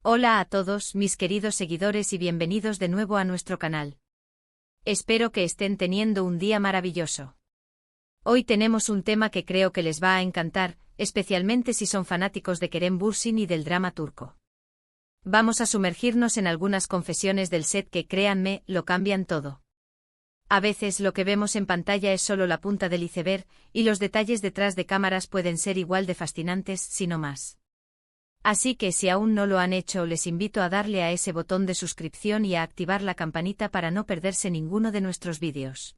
Hola a todos mis queridos seguidores y bienvenidos de nuevo a nuestro canal. Espero que estén teniendo un día maravilloso. Hoy tenemos un tema que creo que les va a encantar, especialmente si son fanáticos de Kerem Bürsin y del drama turco. Vamos a sumergirnos en algunas confesiones del set que, créanme, lo cambian todo. A veces lo que vemos en pantalla es solo la punta del iceberg, y los detalles detrás de cámaras pueden ser igual de fascinantes, si no más. Así que si aún no lo han hecho, les invito a darle a ese botón de suscripción y a activar la campanita para no perderse ninguno de nuestros vídeos.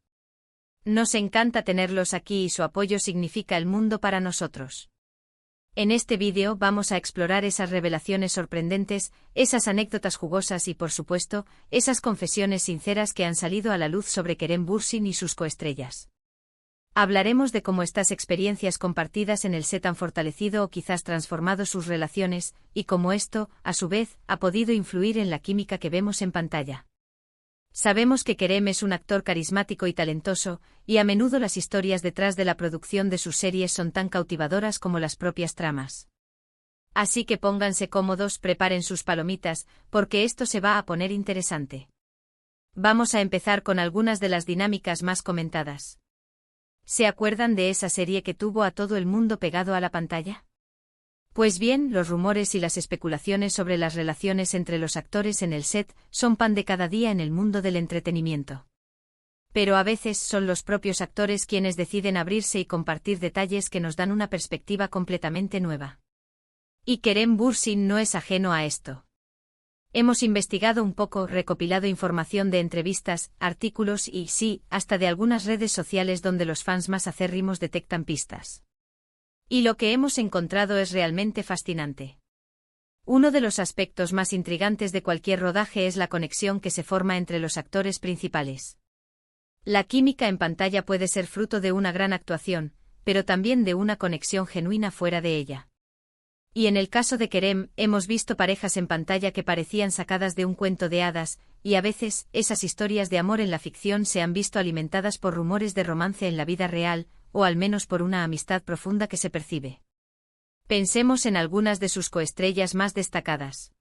Nos encanta tenerlos aquí y su apoyo significa el mundo para nosotros. En este vídeo vamos a explorar esas revelaciones sorprendentes, esas anécdotas jugosas y, por supuesto, esas confesiones sinceras que han salido a la luz sobre Kerem Bürsin y sus coestrellas. Hablaremos de cómo estas experiencias compartidas en el set han fortalecido o quizás transformado sus relaciones, y cómo esto, a su vez, ha podido influir en la química que vemos en pantalla. Sabemos que Kerem es un actor carismático y talentoso, y a menudo las historias detrás de la producción de sus series son tan cautivadoras como las propias tramas. Así que pónganse cómodos, preparen sus palomitas, porque esto se va a poner interesante. Vamos a empezar con algunas de las dinámicas más comentadas. ¿Se acuerdan de esa serie que tuvo a todo el mundo pegado a la pantalla? Pues bien, los rumores y las especulaciones sobre las relaciones entre los actores en el set son pan de cada día en el mundo del entretenimiento. Pero a veces son los propios actores quienes deciden abrirse y compartir detalles que nos dan una perspectiva completamente nueva. Y Kerem Bürsin no es ajeno a esto. Hemos investigado un poco, recopilado información de entrevistas, artículos y, sí, hasta de algunas redes sociales donde los fans más acérrimos detectan pistas. Y lo que hemos encontrado es realmente fascinante. Uno de los aspectos más intrigantes de cualquier rodaje es la conexión que se forma entre los actores principales. La química en pantalla puede ser fruto de una gran actuación, pero también de una conexión genuina fuera de ella. Y en el caso de Kerem, hemos visto parejas en pantalla que parecían sacadas de un cuento de hadas, y a veces, esas historias de amor en la ficción se han visto alimentadas por rumores de romance en la vida real, o al menos por una amistad profunda que se percibe. Pensemos en algunas de sus coestrellas más destacadas.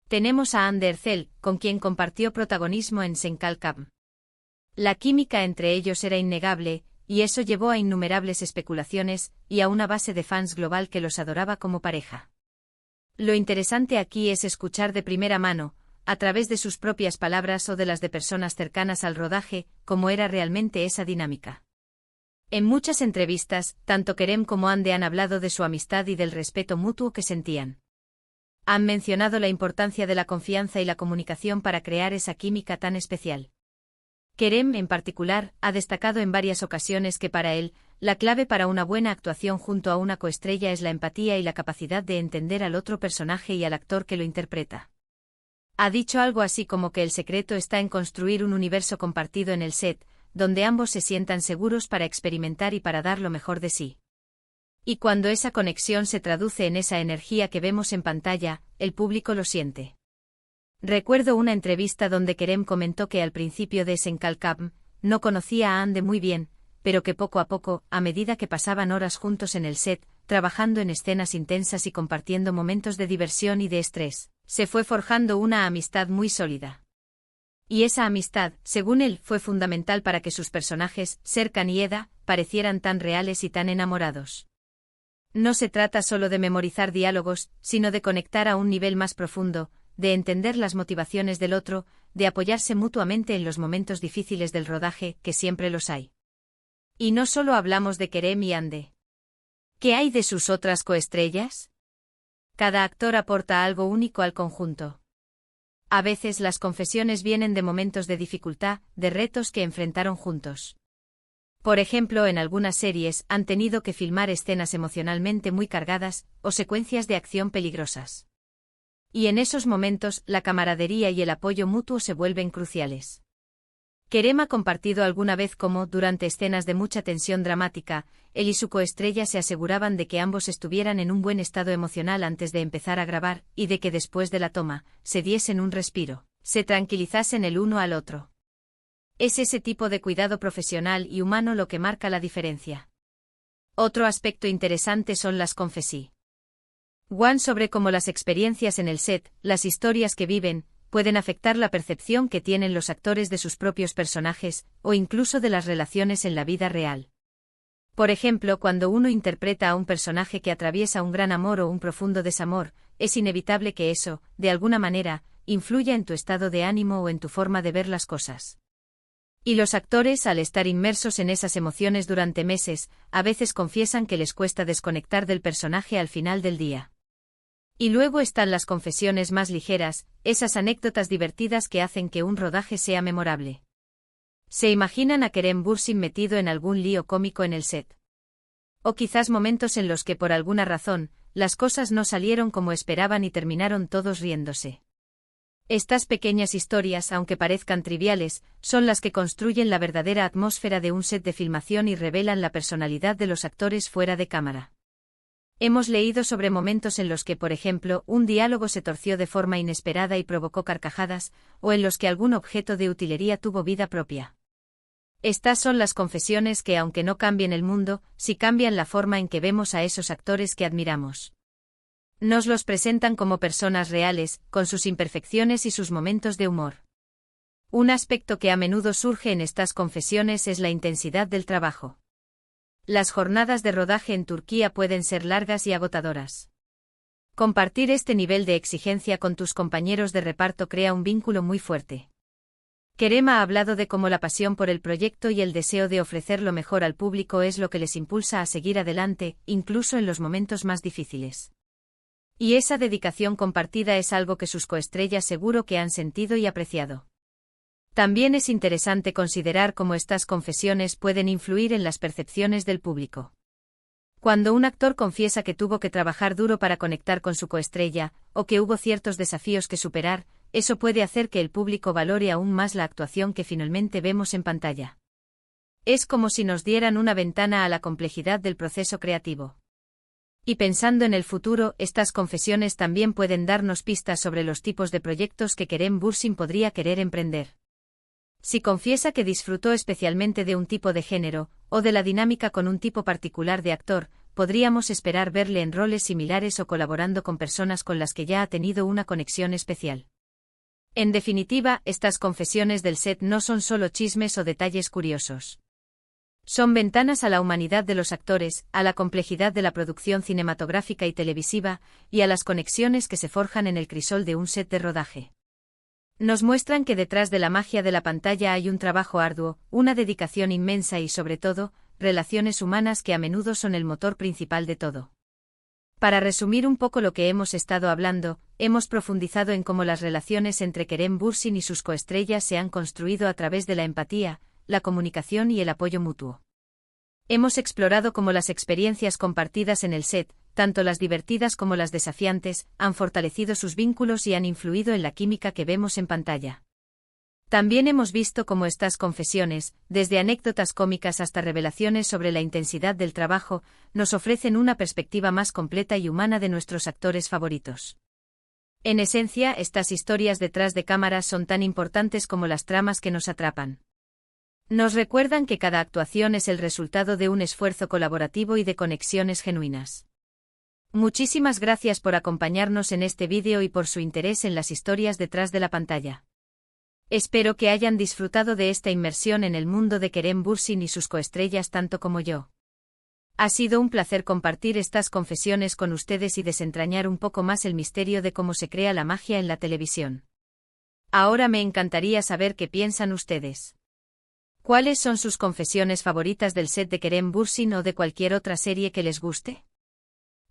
Tenemos a Hande Erçel, con quien compartió protagonismo en Sen Kalkam. La química entre ellos era innegable, y eso llevó a innumerables especulaciones, y a una base de fans global que los adoraba como pareja. Lo interesante aquí es escuchar de primera mano, a través de sus propias palabras o de las de personas cercanas al rodaje, cómo era realmente esa dinámica. En muchas entrevistas, tanto Kerem como Hande han hablado de su amistad y del respeto mutuo que sentían. Han mencionado la importancia de la confianza y la comunicación para crear esa química tan especial. Kerem, en particular, ha destacado en varias ocasiones que para él, la clave para una buena actuación junto a una coestrella es la empatía y la capacidad de entender al otro personaje y al actor que lo interpreta. Ha dicho algo así como que el secreto está en construir un universo compartido en el set, donde ambos se sientan seguros para experimentar y para dar lo mejor de sí. Y cuando esa conexión se traduce en esa energía que vemos en pantalla, el público lo siente. Recuerdo una entrevista donde Kerem comentó que al principio de Sen Kalkam no conocía a Hande muy bien, pero que poco a poco, a medida que pasaban horas juntos en el set, trabajando en escenas intensas y compartiendo momentos de diversión y de estrés, se fue forjando una amistad muy sólida. Y esa amistad, según él, fue fundamental para que sus personajes, Serkan y Eda, parecieran tan reales y tan enamorados. No se trata solo de memorizar diálogos, sino de conectar a un nivel más profundo, de entender las motivaciones del otro, de apoyarse mutuamente en los momentos difíciles del rodaje, que siempre los hay. Y no solo hablamos de Kerem y Hande. ¿Qué hay de sus otras coestrellas? Cada actor aporta algo único al conjunto. A veces las confesiones vienen de momentos de dificultad, de retos que enfrentaron juntos. Por ejemplo, en algunas series han tenido que filmar escenas emocionalmente muy cargadas, o secuencias de acción peligrosas. Y en esos momentos, la camaradería y el apoyo mutuo se vuelven cruciales. Kerem ha compartido alguna vez cómo, durante escenas de mucha tensión dramática, él y su coestrella se aseguraban de que ambos estuvieran en un buen estado emocional antes de empezar a grabar, y de que después de la toma, se diesen un respiro, se tranquilizasen el uno al otro. Es ese tipo de cuidado profesional y humano lo que marca la diferencia. Otro aspecto interesante son las confesí. One sobre cómo las experiencias en el set, las historias que viven, pueden afectar la percepción que tienen los actores de sus propios personajes, o incluso de las relaciones en la vida real. Por ejemplo, cuando uno interpreta a un personaje que atraviesa un gran amor o un profundo desamor, es inevitable que eso, de alguna manera, influya en tu estado de ánimo o en tu forma de ver las cosas. Y los actores, al estar inmersos en esas emociones durante meses, a veces confiesan que les cuesta desconectar del personaje al final del día. Y luego están las confesiones más ligeras, esas anécdotas divertidas que hacen que un rodaje sea memorable. ¿Se imaginan a Kerem Bürsin metido en algún lío cómico en el set? O quizás momentos en los que por alguna razón, las cosas no salieron como esperaban y terminaron todos riéndose. Estas pequeñas historias, aunque parezcan triviales, son las que construyen la verdadera atmósfera de un set de filmación y revelan la personalidad de los actores fuera de cámara. Hemos leído sobre momentos en los que, por ejemplo, un diálogo se torció de forma inesperada y provocó carcajadas, o en los que algún objeto de utilería tuvo vida propia. Estas son las confesiones que, aunque no cambien el mundo, sí cambian la forma en que vemos a esos actores que admiramos. Nos los presentan como personas reales, con sus imperfecciones y sus momentos de humor. Un aspecto que a menudo surge en estas confesiones es la intensidad del trabajo. Las jornadas de rodaje en Turquía pueden ser largas y agotadoras. Compartir este nivel de exigencia con tus compañeros de reparto crea un vínculo muy fuerte. Kerem ha hablado de cómo la pasión por el proyecto y el deseo de ofrecer lo mejor al público es lo que les impulsa a seguir adelante, incluso en los momentos más difíciles. Y esa dedicación compartida es algo que sus coestrellas seguro que han sentido y apreciado. También es interesante considerar cómo estas confesiones pueden influir en las percepciones del público. Cuando un actor confiesa que tuvo que trabajar duro para conectar con su coestrella, o que hubo ciertos desafíos que superar, eso puede hacer que el público valore aún más la actuación que finalmente vemos en pantalla. Es como si nos dieran una ventana a la complejidad del proceso creativo. Y pensando en el futuro, estas confesiones también pueden darnos pistas sobre los tipos de proyectos que Kerem Bürsin podría querer emprender. Si confiesa que disfrutó especialmente de un tipo de género, o de la dinámica con un tipo particular de actor, podríamos esperar verle en roles similares o colaborando con personas con las que ya ha tenido una conexión especial. En definitiva, estas confesiones del set no son solo chismes o detalles curiosos. Son ventanas a la humanidad de los actores, a la complejidad de la producción cinematográfica y televisiva, y a las conexiones que se forjan en el crisol de un set de rodaje. Nos muestran que detrás de la magia de la pantalla hay un trabajo arduo, una dedicación inmensa y, sobre todo, relaciones humanas que a menudo son el motor principal de todo. Para resumir un poco lo que hemos estado hablando, hemos profundizado en cómo las relaciones entre Kerem Bürsin y sus coestrellas se han construido a través de la empatía, la comunicación y el apoyo mutuo. Hemos explorado cómo las experiencias compartidas en el set, tanto las divertidas como las desafiantes, han fortalecido sus vínculos y han influido en la química que vemos en pantalla. También hemos visto cómo estas confesiones, desde anécdotas cómicas hasta revelaciones sobre la intensidad del trabajo, nos ofrecen una perspectiva más completa y humana de nuestros actores favoritos. En esencia, estas historias detrás de cámaras son tan importantes como las tramas que nos atrapan. Nos recuerdan que cada actuación es el resultado de un esfuerzo colaborativo y de conexiones genuinas. Muchísimas gracias por acompañarnos en este vídeo y por su interés en las historias detrás de la pantalla. Espero que hayan disfrutado de esta inmersión en el mundo de Kerem Bürsin y sus coestrellas tanto como yo. Ha sido un placer compartir estas confesiones con ustedes y desentrañar un poco más el misterio de cómo se crea la magia en la televisión. Ahora me encantaría saber qué piensan ustedes. ¿Cuáles son sus confesiones favoritas del set de Kerem Bürsin o de cualquier otra serie que les guste?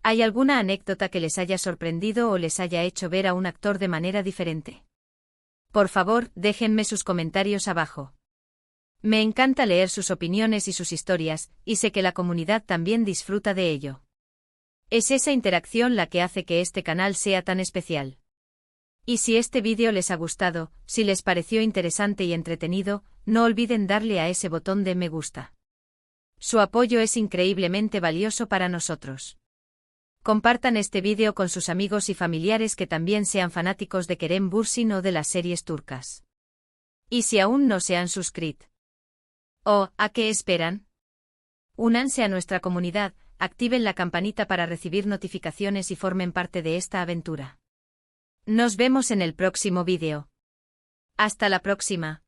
¿Hay alguna anécdota que les haya sorprendido o les haya hecho ver a un actor de manera diferente? Por favor, déjenme sus comentarios abajo. Me encanta leer sus opiniones y sus historias, y sé que la comunidad también disfruta de ello. Es esa interacción la que hace que este canal sea tan especial. Y si este vídeo les ha gustado, si les pareció interesante y entretenido, no olviden darle a ese botón de me gusta. Su apoyo es increíblemente valioso para nosotros. Compartan este vídeo con sus amigos y familiares que también sean fanáticos de Kerem Bürsin o de las series turcas. Y si aún no se han suscrito, ¿a qué esperan? Únanse a nuestra comunidad, activen la campanita para recibir notificaciones y formen parte de esta aventura. Nos vemos en el próximo vídeo. Hasta la próxima.